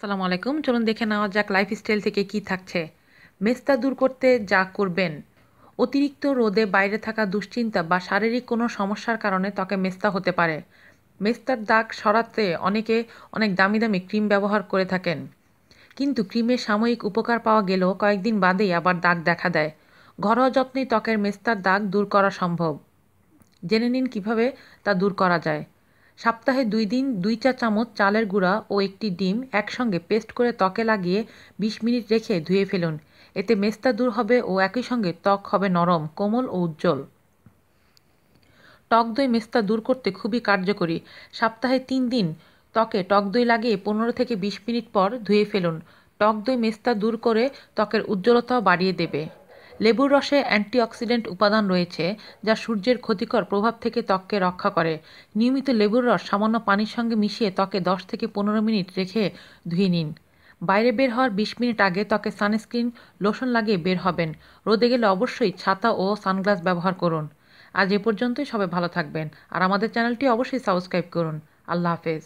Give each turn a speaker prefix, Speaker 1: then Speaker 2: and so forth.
Speaker 1: আসসালামু আলাইকুম। চলুন দেখে নেওয়া যাক লাইফস্টাইল থেকে কি থাকছে। মেস্তা দূর করতে যা করবেন। অতিরিক্ত রোদে বাইরে থাকা দুশ্চিন্তা বা শারীরিক কোনো সমস্যার কারণে ত্বকে মেস্তা হতে পারে। মেস্তার দাগ সরাতে অনেকে অনেক দামি দামি ক্রিম ব্যবহার করে থাকেন, কিন্তু ক্রিমের সাময়িক উপকার পাওয়া গেলেও কয়েকদিন বাদেই আবার দাগ দেখা দেয়। ঘরোয়া যত্নেই ত্বকের মেস্তার দাগ দূর করা সম্ভব। জেনে নিন কিভাবে তা দূর করা যায়। সপ্তাহে 2 দিন 2 চা চামচ চালের গুঁড়া ও একটি ডিম একসঙ্গে পেস্ট করে ত্বকে লাগিয়ে 20 মিনিট রেখে ধুয়ে ফেলুন। এতে মেস্তা দূর হবে ও একই সঙ্গে ত্বক হবে নরম, কোমল ও উজ্জ্বল। টক দই মেস্তা দূর করতে খুবই কার্যকরী। সপ্তাহে 3 দিন ত্বকে টক দই লাগিয়ে 15 থেকে 20 মিনিট পর ধুয়ে ফেলুন। টক দই মেস্তা দূর করে ত্বকের উজ্জ্বলতাও বাড়িয়ে দেবে। লেবুর রসে অ্যান্টিঅক্সিডেন্ট উপাদান রয়েছে, যা সূর্যের ক্ষতিকর প্রভাব থেকে ত্বককে রক্ষা করে। নিয়মিত লেবুর রস সামান্য পানির সঙ্গে মিশিয়ে ত্বকে 10 থেকে 15 মিনিট রেখে ধুয়ে নিন। বাইরে বের হওয়ার 20 মিনিট আগে ত্বকে সানস্ক্রিন লোশন লাগিয়ে বের হবেন। রোদে গেলে অবশ্যই ছাতা ও সানগ্লাস ব্যবহার করুন। আজ এ পর্যন্তই। সবাই ভালো থাকবেন আর আমাদের চ্যানেলটি অবশ্যই সাবস্ক্রাইব করুন। আল্লাহ হাফেজ।